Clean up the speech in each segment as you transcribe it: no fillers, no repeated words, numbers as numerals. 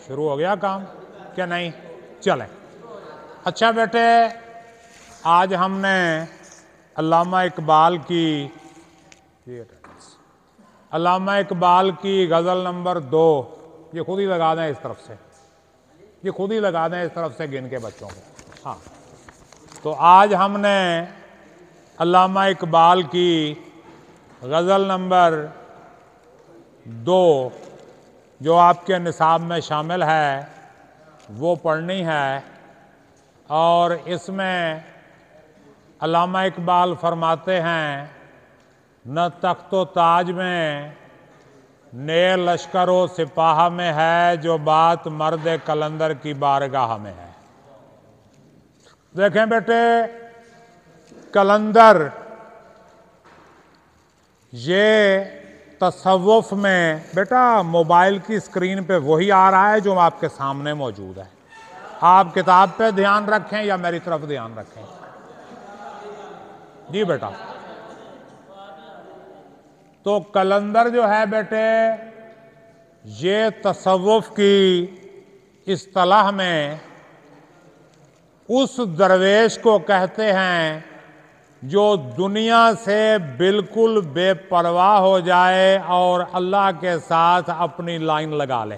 शुरू हो गया काम क्या नहीं? चलें। अच्छा बेटे, आज हमने अल्लामा इकबाल की गज़ल नंबर 2, ये खुद ही लगा दें इस तरफ से, ये खुद ही लगा दें इस तरफ से गिन के बच्चों को। हाँ, तो आज हमने अल्लामा इकबाल की गज़ल नंबर 2 जो आपके निसाब में शामिल है वो पढ़नी है। और इसमें अल्लामा इकबाल फरमाते हैं, न तख्तो ताज में ने लश्करो सिपाह में है, जो बात मर्द कलंदर की बारगाह में है। देखें बेटे, कलंदर ये तसव्वुफ में, बेटा मोबाइल की स्क्रीन पे वही आ रहा है जो आपके सामने मौजूद है। आप किताब पे ध्यान रखें या मेरी तरफ ध्यान रखें? जी बेटा। तो कलंदर जो है बेटे, ये तसव्वुफ की इस्तिलाह में उस दरवेश को कहते हैं जो दुनिया से बिल्कुल बेपरवाह हो जाए और अल्लाह के साथ अपनी लाइन लगा ले।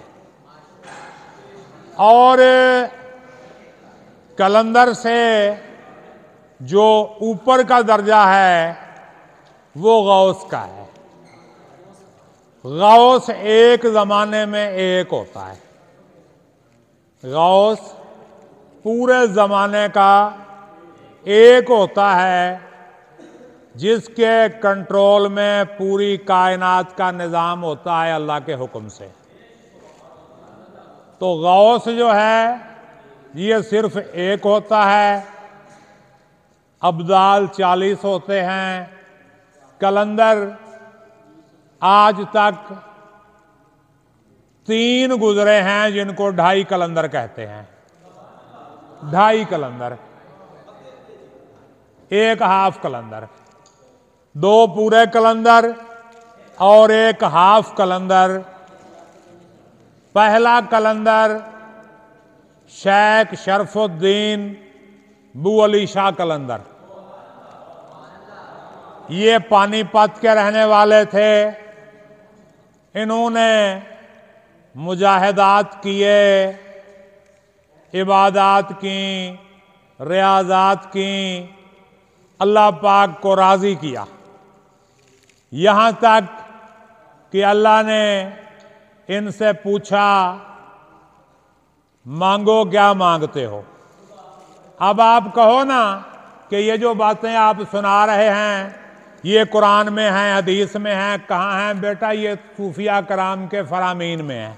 और कलंदर से जो ऊपर का दर्जा है वो गौस का है। गौस एक जमाने में एक होता है। गौस पूरे जमाने का एक होता है जिसके कंट्रोल में पूरी कायनात का निज़ाम होता है अल्लाह के हुक्म से। तो गौस जो है ये सिर्फ एक होता है। अब्दाल 40 होते हैं। कलंदर आज तक 3 गुजरे हैं जिनको 2.5 कलंदर कहते हैं। 2.5 कलंदर, 1 हाफ कलंदर, 2 पूरे कलंदर और 1 हाफ कलंदर। पहला कलंदर शेख शरफुद्दीन बू अली शाह कलंदर, ये पानीपत के रहने वाले थे। इन्होंने मुजाहिदात किए, इबादात की, रियाजात की, अल्लाह पाक को राज़ी किया। यहाँ तक कि अल्लाह ने इनसे पूछा, मांगो क्या मांगते हो। अब आप कहो ना कि ये जो बातें आप सुना रहे हैं ये कुरान में हैं, हदीस में हैं। कहाँ हैं बेटा? ये सूफिया कराम के फरामीन में है।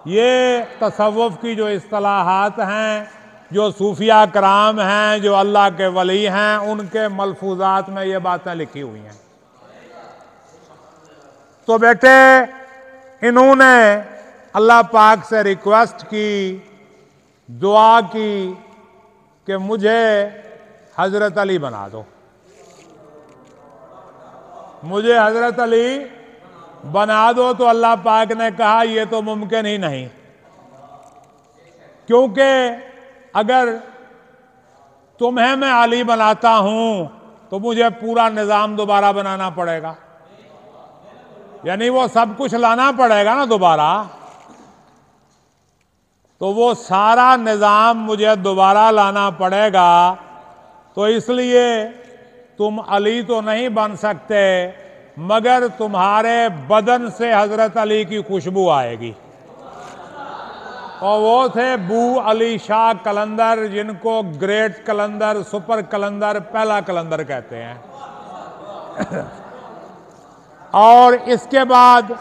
ये तसव्वुफ की जो इस्तिलाहात हैं, जो सूफिया कराम हैं, जो अल्लाह के वली हैं, उनके मलफूजात में ये बातें लिखी हुई हैं। तो बेटे इन्होंने अल्लाह पाक से रिक्वेस्ट की, दुआ की कि मुझे हजरत अली बना दो, मुझे हजरत अली बना दो। तो अल्लाह पाक ने कहा यह तो मुमकिन ही नहीं, क्योंकि अगर तुम्हें मैं अली बनाता हूं तो मुझे पूरा निजाम दोबारा बनाना पड़ेगा, यानी वो सब कुछ लाना पड़ेगा ना दोबारा। तो वो सारा निजाम मुझे दोबारा लाना पड़ेगा। तो इसलिए तुम अली तो नहीं बन सकते, मगर तुम्हारे बदन से हजरत अली की खुशबू आएगी। और वो थे बू अली शाह कलंदर, जिनको ग्रेट कलंदर, सुपर कलंदर, पहला कलंदर कहते हैं। और इसके बाद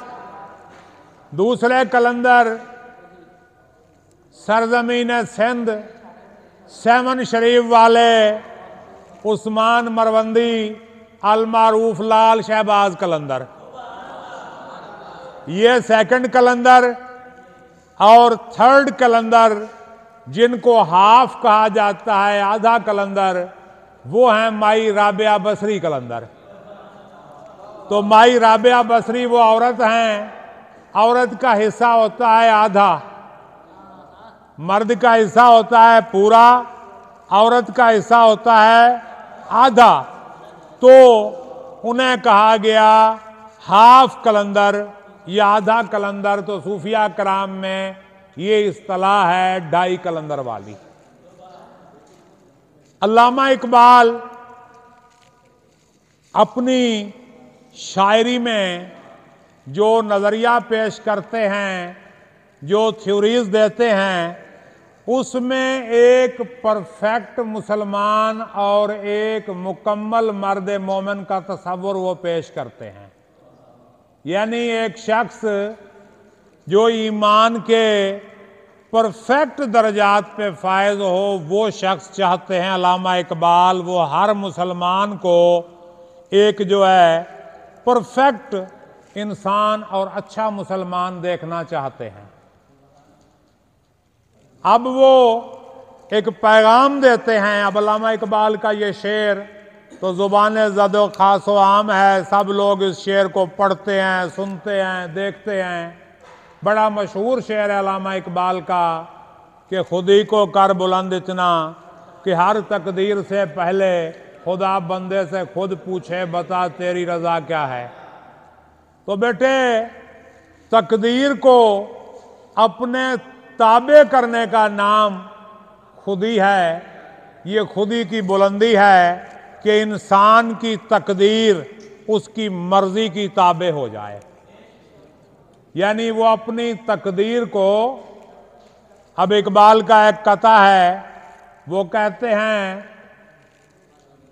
दूसरे कलंदर सरजमीन सिंध 7 शरीफ वाले उस्मान मरवंदी अल मारूफ लाल शहबाज कलंदर, ये 2nd कलंदर। और 3rd कलंदर जिनको हाफ कहा जाता है, आधा कलंदर, वो हैं माई राबिया बसरी कलंदर। तो माई राबिया बसरी वो औरत हैं, औरत का हिस्सा होता है आधा, मर्द का हिस्सा होता है पूरा, औरत का हिस्सा होता है आधा। तो उन्हें कहा गया हाफ कलंदर या आधा कलंदर। तो सूफिया कराम में ये इस्तिलाह है ढाई कलंदर वाली। अल्लामा इकबाल अपनी शायरी में जो नज़रिया पेश करते हैं, जो थ्योरीज देते हैं, उसमें एक परफेक्ट मुसलमान और एक मुकम्मल मर्द मोमिन का तस्वुर वो पेश करते हैं। यानी एक शख्स जो ईमान के परफेक्ट दर्जात पे फायज हो, वो शख्स चाहते हैं अल्लामा इकबाल, वो हर मुसलमान को एक जो है परफेक्ट इंसान और अच्छा मुसलमान देखना चाहते हैं। अब वो एक पैगाम देते हैं। अब अल्लामा इकबाल का ये शेर तो ज़ुबान ज़द खास व आम है, सब लोग इस शेर को पढ़ते हैं, सुनते हैं, देखते हैं। बड़ा मशहूर शेर है अल्लामा इकबाल का कि खुदी को कर बुलंद इतना कि हर तकदीर से पहले खुदा बंदे से खुद पूछे बता तेरी रज़ा क्या है। तो बेटे, तकदीर को अपने ताबे करने का नाम खुदी है। ये खुदी की बुलंदी है कि इंसान की तकदीर उसकी मर्जी की ताबे हो जाए। यानी वो अपनी तकदीर को, अब इकबाल का एक कथा है, वो कहते हैं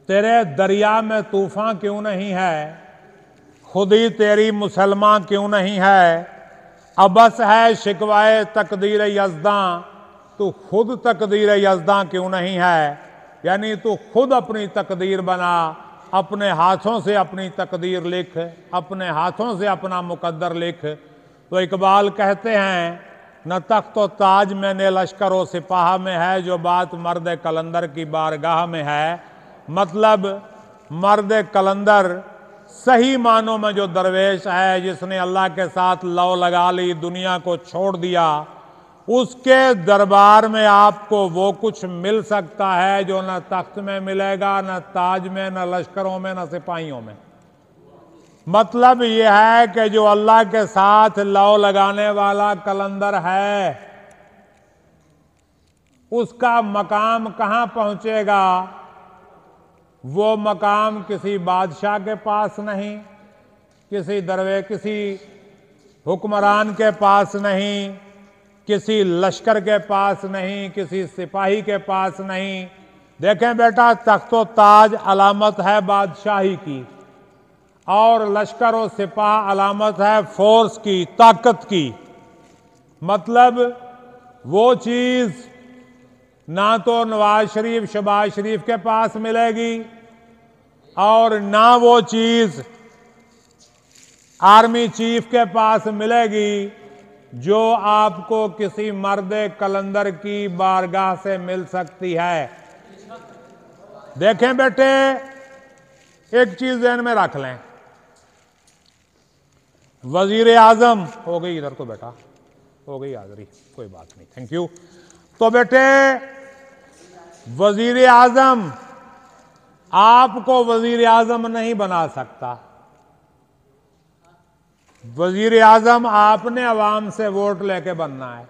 तेरे दरिया में तूफान क्यों नहीं है, खुदी तेरी मुसलमान क्यों नहीं है, अबस है शिकवाए तकदीर यज़दां, तू खुद तकदीर यज़दां क्यों नहीं है। यानी तू खुद अपनी तकदीर बना, अपने हाथों से अपनी तकदीर लिख, अपने हाथों से अपना मुकद्दर लिख। तो इकबाल कहते हैं न तख्त व ताज में न लश्कर व सिपाह में है, जो बात मर्द कलंदर की बारगाह में है। मतलब मर्द कलंदर सही मानों में जो दरवेश है, जिसने अल्लाह के साथ लौ लगा ली, दुनिया को छोड़ दिया, उसके दरबार में आपको वो कुछ मिल सकता है जो न तख्त में मिलेगा, न ताज में, न लश्करों में, न सिपाहियों में। मतलब यह है कि जो अल्लाह के साथ लौ लगाने वाला कलंदर है, उसका मकाम कहां पहुंचेगा? वो मकाम किसी बादशाह के पास नहीं, किसी दरवे, किसी हुक्मरान के पास नहीं, किसी लश्कर के पास नहीं, किसी सिपाही के पास नहीं। देखें बेटा, तख्तो ताज अलामत है बादशाही की, और लश्कर और सिपाह अलामत है फोर्स की, ताकत की। मतलब वो चीज ना तो नवाज शरीफ, शहबाज शरीफ के पास मिलेगी, और ना वो चीज आर्मी चीफ के पास मिलेगी जो आपको किसी मर्द कलंदर की बारगाह से मिल सकती है। देखें बेटे, एक चीज ध्यान में रख लें, वजीर आजम हो गई, इधर तो बेटा हो गई हाजिरी, कोई बात नहीं, थैंक यू। तो बेटे, वजीर आजम आपको वजीर आजम नहीं बना सकता। वजीर आजम आपने अवाम से वोट लेके बनना है,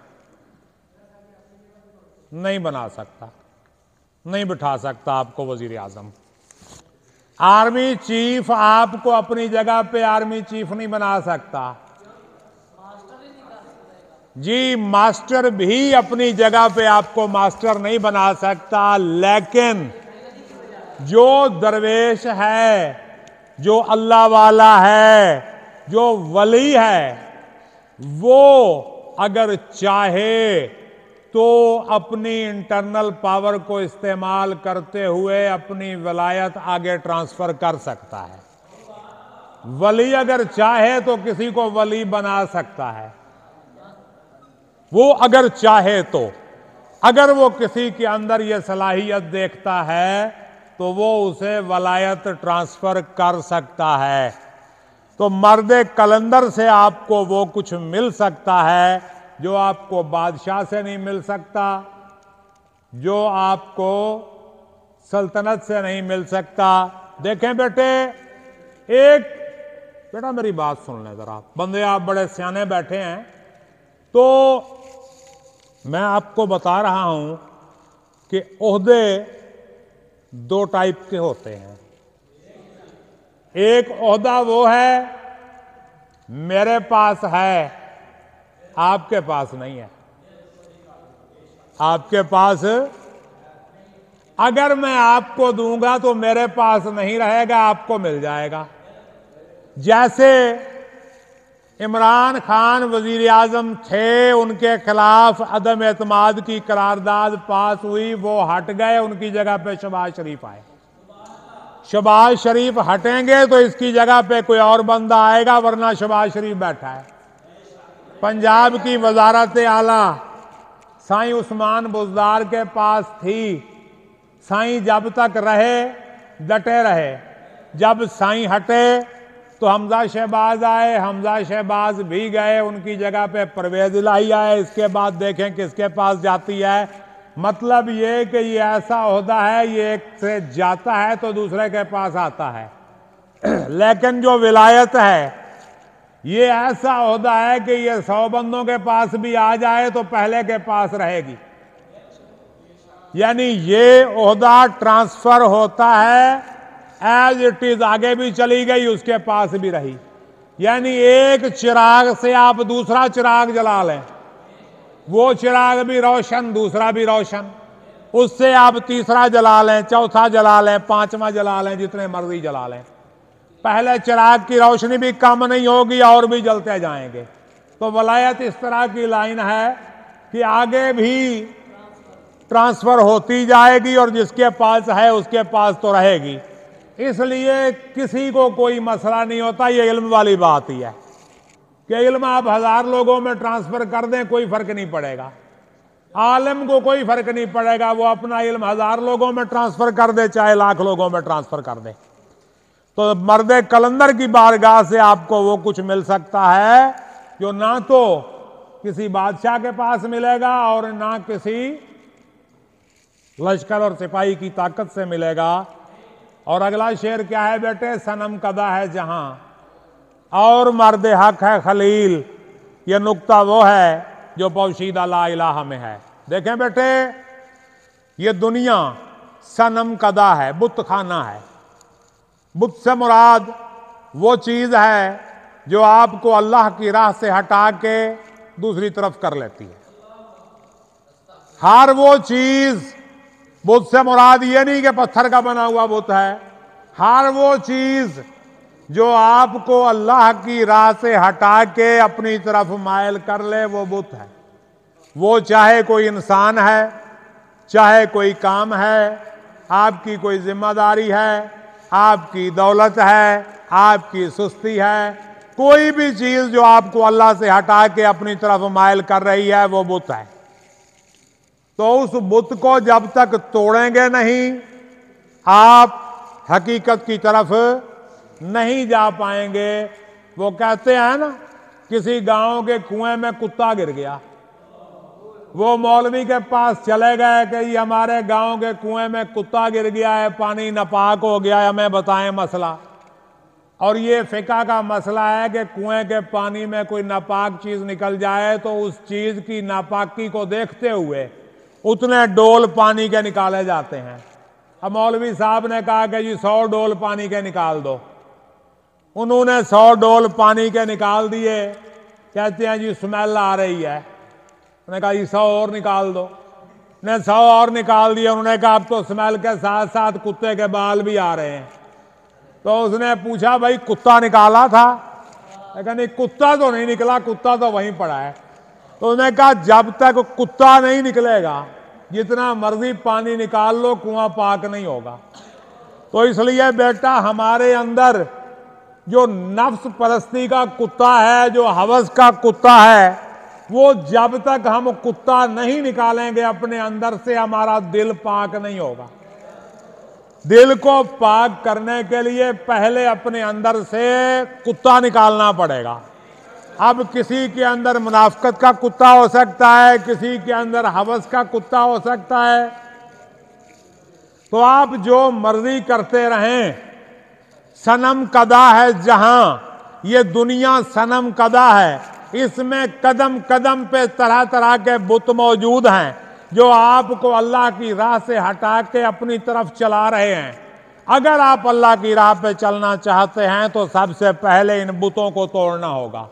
नहीं बना सकता, नहीं बिठा सकता आपको वजीर आजम। आर्मी चीफ आपको अपनी जगह पे आर्मी चीफ नहीं बना सकता जी, मास्टर भी अपनी जगह पे आपको मास्टर नहीं बना सकता। लेकिन जो दरवेश है, जो अल्लाह वाला है, जो वली है, वो अगर चाहे तो अपनी इंटरनल पावर को इस्तेमाल करते हुए अपनी वलायत आगे ट्रांसफर कर सकता है। वली अगर चाहे तो किसी को वली बना सकता है, वो अगर चाहे तो। अगर वो किसी के अंदर ये सलाहियत देखता है तो वो उसे वलायत ट्रांसफर कर सकता है। तो मर्द कलंदर से आपको वो कुछ मिल सकता है जो आपको बादशाह से नहीं मिल सकता, जो आपको सल्तनत से नहीं मिल सकता। देखें बेटे, बेटा मेरी बात सुन लें जरा, बंदे आप बड़े सियाने बैठे हैं, तो मैं आपको बता रहा हूं कि ओहदे दो टाइप के होते हैं। एक ओहदा वो है मेरे पास है, आपके पास नहीं है। आपके पास, अगर मैं आपको दूंगा तो मेरे पास नहीं रहेगा, आपको मिल जाएगा। जैसे इमरान खान वजीर आजम थे, उनके खिलाफ अदम एतमाद की करारदाद पास हुई, वो हट गए, उनकी जगह पे शहबाज शरीफ आए। शहबाज शरीफ हटेंगे तो इसकी जगह पे कोई और बंदा आएगा, वरना शहबाज शरीफ बैठा है। पंजाब की वजारत आला साईं उस्मान बुज़दार के पास थी। साईं जब तक रहे डटे रहे, जब साईं हटे तो हमजा शहबाज आए, हमजा शहबाज भी गए, उनकी जगह पे परवेज इलाही आए। इसके बाद देखें किसके पास जाती है। मतलब ये कि ये ऐसा ओहदा है, ये एक से जाता है तो दूसरे के पास आता है। लेकिन जो विलायत है ये ऐसा ओहदा है कि ये 100 बंदों के पास भी आ जाए तो पहले के पास रहेगी। यानी ये ओहदा ट्रांसफर होता है, एज इट इज आगे भी चली गई, उसके पास भी रही। यानी एक चिराग से आप दूसरा चिराग जला लें, वो चिराग भी रोशन, दूसरा भी रोशन, उससे आप तीसरा जला लें, चौथा जला लें, पांचवा जला लें, जितने मर्जी जला लें, पहले चिराग की रोशनी भी कम नहीं होगी और भी जलते जाएंगे। तो वलायत इस तरह की लाइन है कि आगे भी ट्रांसफर होती जाएगी और जिसके पास है उसके पास तो रहेगी। इसलिए किसी को कोई मसला नहीं होता। ये इल्म वाली बात ही है कि इल्म आप 1000 लोगों में ट्रांसफर कर दें, कोई फर्क नहीं पड़ेगा। आलिम को कोई फर्क नहीं पड़ेगा, वो अपना इल्म 1000 लोगों में ट्रांसफर कर दे, चाहे लाख लोगों में ट्रांसफर कर दे। तो मर्दे कलंदर की बारगाह से आपको वो कुछ मिल सकता है जो ना तो किसी बादशाह के पास मिलेगा और ना किसी लश्कर और सिपाही की ताकत से मिलेगा। और अगला शेर क्या है बेटे, सनम कदा है जहां और मर्द हक है खलील। ये नुक्ता वो है जो पौशीदा ला इलाहा में है। देखें बेटे, ये दुनिया सनम कदा है, बुत खाना है। बुत से मुराद वो चीज है जो आपको अल्लाह की राह से हटा के दूसरी तरफ कर लेती है। हर वो चीज, बुत से मुराद ये नहीं कि पत्थर का बना हुआ बुत है, हर वो चीज जो आपको अल्लाह की राह से हटा के अपनी तरफ मायल कर ले, वो बुत है। वो चाहे कोई इंसान है, चाहे कोई काम है, आपकी कोई जिम्मेदारी है, आपकी दौलत है, आपकी सुस्ती है, कोई भी चीज जो आपको अल्लाह से हटा के अपनी तरफ मायल कर रही है, वो बुत है। तो उस बुत को जब तक तोड़ेंगे नहीं, आप हकीकत की तरफ नहीं जा पाएंगे। वो कहते हैं ना, किसी गांव के कुएं में कुत्ता गिर गया, वो मौलवी के पास चले गए कि ये हमारे गांव के कुएं में कुत्ता गिर गया है, पानी नापाक हो गया है, हमें बताएं मसला। और ये फिका का मसला है कि कुएं के पानी में कोई नापाक चीज निकल जाए तो उस चीज की नापाकी को देखते हुए उतने डोल पानी के निकाले जाते हैं। अब मौलवी साहब ने कहा कि जी 100 डोल पानी के निकाल दो। उन्होंने 100 डोल पानी के निकाल दिए। कहते हैं जी स्मेल आ रही है। उन्होंने कहा जी 100 और निकाल दो। ने 100 और निकाल दिए। उन्होंने कहा अब तो स्मेल के साथ साथ कुत्ते के बाल भी आ रहे हैं। तो उसने पूछा भाई कुत्ता निकाला था? लेकिन नहीं, कुत्ता तो नहीं निकला, कुत्ता तो वहीं पड़ा है। तो उसने कहा जब तक कुत्ता नहीं निकलेगा जितना मर्जी पानी निकाल लो, कुआं पाक नहीं होगा। तो इसलिए बेटा हमारे अंदर जो नफ्स परस्ती का कुत्ता है, जो हवस का कुत्ता है, वो जब तक हम कुत्ता नहीं निकालेंगे अपने अंदर से, हमारा दिल पाक नहीं होगा। दिल को पाक करने के लिए पहले अपने अंदर से कुत्ता निकालना पड़ेगा। अब किसी के अंदर मुनाफिकत का कुत्ता हो सकता है, किसी के अंदर हवस का कुत्ता हो सकता है। तो आप जो मर्जी करते रहें, सनम कदा है जहां, ये दुनिया सनम कदा है, इसमें कदम कदम पे तरह तरह के बुत मौजूद हैं जो आपको अल्लाह की राह से हटा के अपनी तरफ चला रहे हैं। अगर आप अल्लाह की राह पे चलना चाहते हैं तो सबसे पहले इन बुतों को तोड़ना होगा।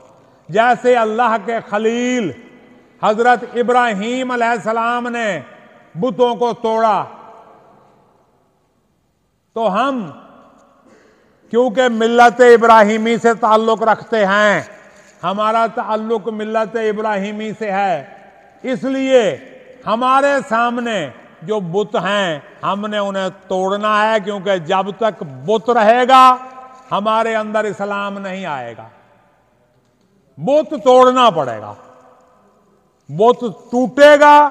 जैसे अल्लाह के खलील हजरत इब्राहीम अलैहिस्सलाम ने बुतों को तोड़ा, तो हम क्योंकि मिल्लत इब्राहिमी से ताल्लुक रखते हैं, हमारा ताल्लुक मिल्लत इब्राहिमी से है, इसलिए हमारे सामने जो बुत हैं हमने उन्हें तोड़ना है, क्योंकि जब तक बुत रहेगा हमारे अंदर इस्लाम नहीं आएगा। बुत तोड़ना पड़ेगा, बुत टूटेगा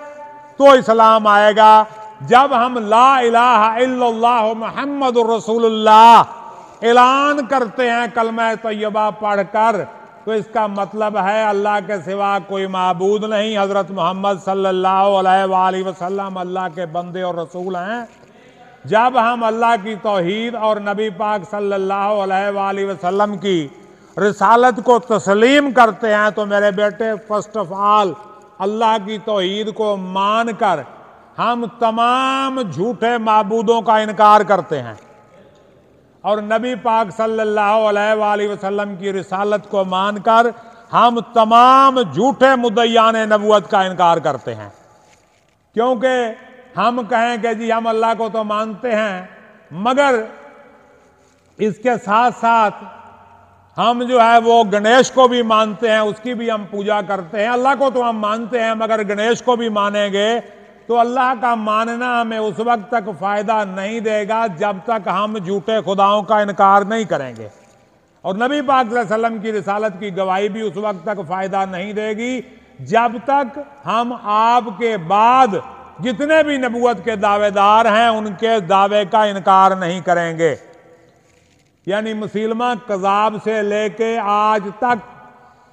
तो इस्लाम आएगा। जब हम ला इलाहा इल्लल्लाह मुहम्मदुर रसूलुल्लाह ऐलान करते हैं कलमा तैयबा पढ़कर, तो इसका मतलब है अल्लाह के सिवा कोई माबूद नहीं, हजरत मोहम्मद सल्लल्लाहु अलैहि वसल्लम अल्लाह के बंदे और रसूल हैं। जब हम अल्लाह की तौहीद और नबी पाक सल्लल्लाहु अलैहि वसल्लम की रिसालत को तस्लीम करते हैं, तो मेरे बेटे फर्स्ट ऑफ ऑल अल्लाह की तौहीद को मानकर हम तमाम झूठे माबूदों का इनकार करते हैं और नबी पाक सल्लल्लाहु अलैहि वसल्लम की रिसालत को मानकर हम तमाम झूठे मुद्दईयान नबूवत का इनकार करते हैं। क्योंकि हम कहें कि जी हम अल्लाह को तो मानते हैं, मगर इसके साथ साथ हम जो है वो गणेश को भी मानते हैं, उसकी भी हम पूजा करते हैं। अल्लाह को तो हम मानते हैं, मगर गणेश को भी मानेंगे तो अल्लाह का मानना हमें उस वक्त तक फायदा नहीं देगा जब तक हम झूठे खुदाओं का इनकार नहीं करेंगे। और नबी पाक सल्लल्लाहु अलैहि वसल्लम की रिसालत की गवाही भी उस वक्त तक फायदा नहीं देगी जब तक हम आपके बाद जितने भी नबूवत के दावेदार हैं उनके दावे का इनकार नहीं करेंगे। यानी मुसलमान कज़ाब से लेके आज तक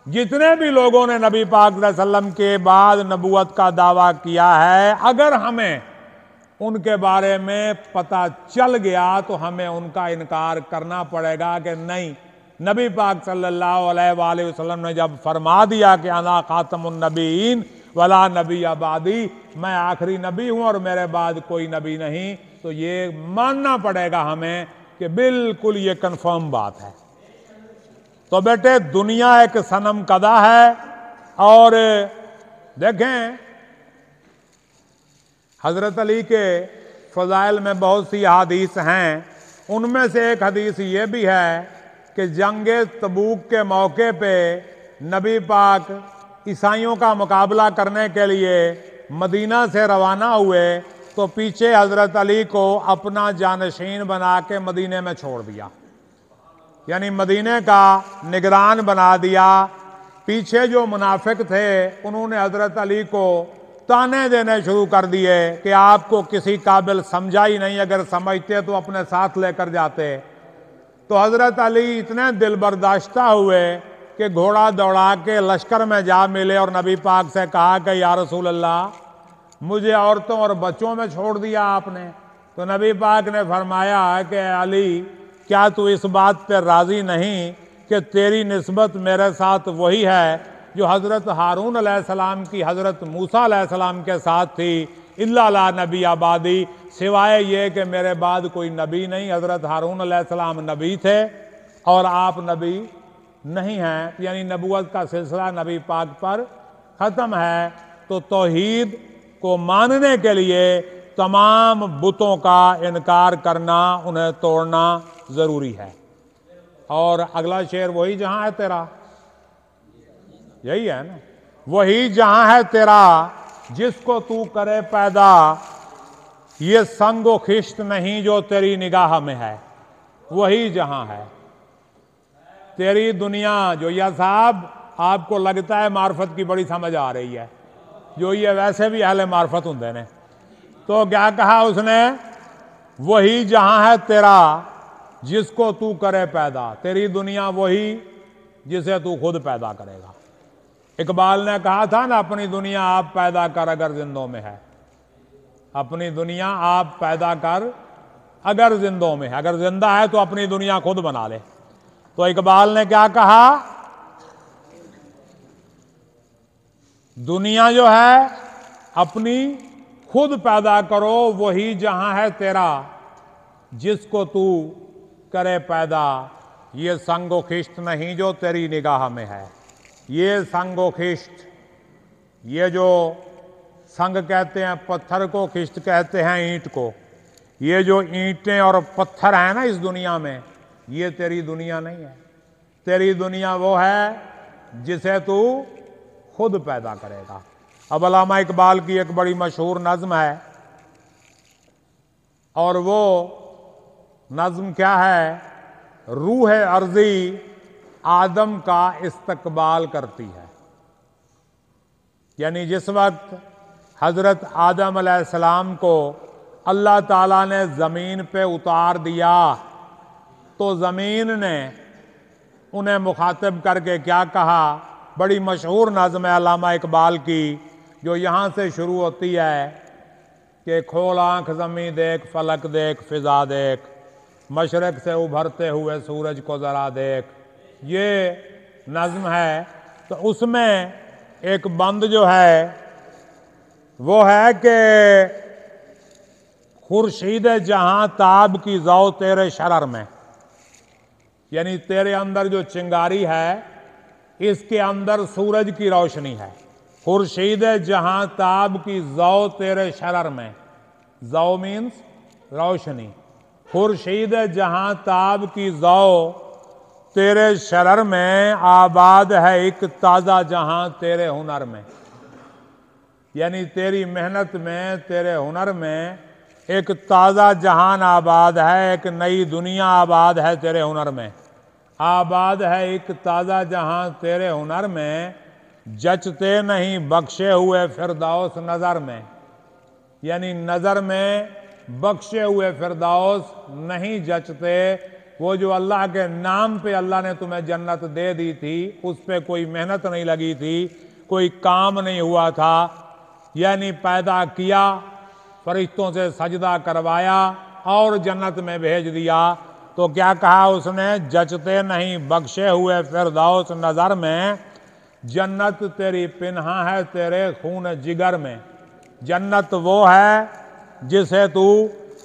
जितने भी लोगों ने नबी पाक सल्लल्लाहु अलैहि वसल्लम के बाद नबूवत का दावा किया है, अगर हमें उनके बारे में पता चल गया तो हमें उनका इनकार करना पड़ेगा कि नहीं, नबी पाक सल्लल्लाहु अलैहि वसल्लम ने जब फरमा दिया कि अना खातमुन नबीयीन वला नबी आबादी, मैं आखिरी नबी हूं और मेरे बाद कोई नबी नहीं, तो ये मानना पड़ेगा हमें कि बिल्कुल ये कंफर्म बात है। तो बेटे दुनिया एक सनम कदा है। और देखें हजरत अली के फजाइल में बहुत सी हदीस हैं, उनमें से एक हदीस ये भी है कि जंगे तबूक के मौके पे नबी पाक ईसाइयों का मुकाबला करने के लिए मदीना से रवाना हुए, तो पीछे हजरत अली को अपना जानशीन बना के मदीने में छोड़ दिया, यानी मदीने का निगरान बना दिया। पीछे जो मुनाफिक थे उन्होंने हजरत अली को ताने देने शुरू कर दिए कि आपको किसी काबिल समझा ही नहीं, अगर समझते तो अपने साथ लेकर जाते। तो हजरत अली इतने दिल बर्दाश्ता हुए कि घोड़ा दौड़ा के लश्कर में जा मिले और नबी पाक से कहा कि या रसूल अल्लाह, मुझे औरतों और बच्चों में छोड़ दिया आपने। तो नबी पाक ने फरमाया कि अली, क्या तू इस बात पर राज़ी नहीं कि तेरी निस्बत मेरे साथ वही है जो हज़रत हारून अलैहिस्सलाम की हज़रत मूसा अलैहिस्सलाम के साथ थी, इल्ला ला नबी आबादी, सिवाय ये कि मेरे बाद कोई नबी नहीं। हज़रत हारून अलैहिस्सलाम नबी थे और आप नबी नहीं हैं, यानी नबूवत का सिलसिला नबी पाक पर ख़त्म है। तो तौहीद को मानने के लिए तमाम बुतों का इनकार करना, उन्हें तोड़ना ज़रूरी है। और अगला शेर, वही जहां है तेरा, यही है ना, वही जहां है तेरा जिसको तू करे पैदा, ये संगो खिश्त नहीं जो तेरी निगाह में है, वही जहां है तेरी दुनिया। जो यह साहब आपको लगता है मार्फत की बड़ी समझ आ रही है, जो ये वैसे भी अहले मार्फत होंगे ने। तो क्या कहा उसने, वही जहां है तेरा जिसको तू करे पैदा, तेरी दुनिया वही जिसे तू खुद पैदा करेगा। इकबाल ने कहा था ना, अपनी दुनिया आप पैदा कर अगर जिंदों में है। अपनी दुनिया आप पैदा कर अगर जिंदों में है। अगर जिंदा है तो अपनी दुनिया खुद बना ले। तो इकबाल ने क्या कहा, दुनिया जो है अपनी खुद पैदा करो, वही जहां है तेरा, जिसको तू करे पैदा। ये संगोखिष्ट नहीं जो तेरी निगाह में है, ये संगोखिष्ट, ये जो संग कहते हैं पत्थर को, खिष्ट कहते हैं ईंट को, ये जो ईंटें और पत्थर हैं ना इस दुनिया में, ये तेरी दुनिया नहीं है। तेरी दुनिया वो है जिसे तू खुद पैदा करेगा। अब अल्लामा इकबाल की एक बड़ी मशहूर नज्म है, और वो नज्म क्या है, रूह अर्जी आदम का इस्तकबाल करती है। यानी जिस वक्त हजरत आदम अलैहिस्सलाम को अल्लाह ताला ने ज़मीन पे उतार दिया, तो ज़मीन ने उन्हें मुखातिब करके क्या कहा, बड़ी मशहूर नज़्म है अल्लामा इकबाल की, जो यहाँ से शुरू होती है कि खोल आँख ज़मीं देख, फलक देख, फ़िज़ा देख, मशरक़ से उभरते हुए सूरज को ज़रा देख। ये नज़्म है। तो उसमें एक बंद जो है वो है कि खुर्शीद जहां ताब की ज़ौ तेरे शरर में, यानी तेरे अंदर जो चिंगारी है इसके अंदर सूरज की रोशनी है। खुर्शीद जहां ताब की ज़ौ तेरे शरर में, ज़ौ मीन्स रोशनी। खुर्शीद जहां ताब की ज़ौ तेरे शरर में, आबाद है एक ताज़ा जहां तेरे हुनर में। यानी तेरी मेहनत में, तेरे हुनर में एक ताज़ा जहान आबाद है, एक नई दुनिया आबाद है तेरे हुनर में। आबाद है एक ताज़ा जहां तेरे हुनर में, जचते नहीं बख्शे हुए फिरदौस नज़र में। यानी नज़र में बख्शे हुए फिरदौस नहीं जचते। वो जो अल्लाह के नाम पे अल्लाह ने तुम्हें जन्नत दे दी थी, उस पे कोई मेहनत नहीं लगी थी, कोई काम नहीं हुआ था, यानी पैदा किया, फरिश्तों से सजदा करवाया और जन्नत में भेज दिया। तो क्या कहा उसने, जचते नहीं बख्शे हुए फिरदौस नज़र में, जन्नत तेरी पिन्हा है तेरे खून जिगर में। जन्नत वो है जिसे तू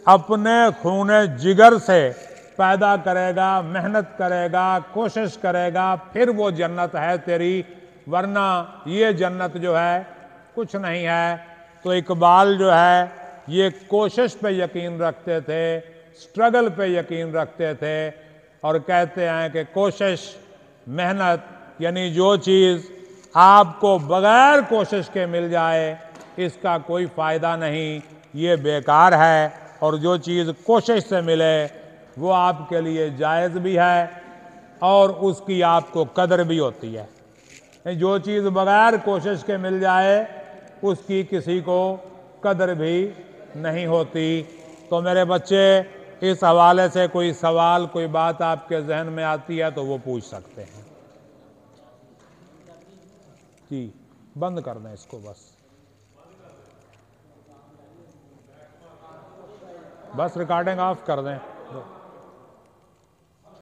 अपने खून जिगर से पैदा करेगा, मेहनत करेगा, कोशिश करेगा, फिर वो जन्नत है तेरी, वरना ये जन्नत जो है कुछ नहीं है। तो इकबाल जो है ये कोशिश पे यकीन रखते थे, स्ट्रगल पे यकीन रखते थे, और कहते हैं कि कोशिश, मेहनत, यानी जो चीज़ आपको बगैर कोशिश के मिल जाए इसका कोई फ़ायदा नहीं, ये बेकार है। और जो चीज़ कोशिश से मिले वो आपके लिए जायज़ भी है और उसकी आपको कदर भी होती है। जो चीज़ बगैर कोशिश के मिल जाए उसकी किसी को कदर भी नहीं होती। तो मेरे बच्चे, इस हवाले से कोई सवाल, कोई बात आपके जहन में आती है तो वो पूछ सकते हैं। जी, बंद कर दें इसको, बस रिकॉर्डिंग ऑफ कर दें।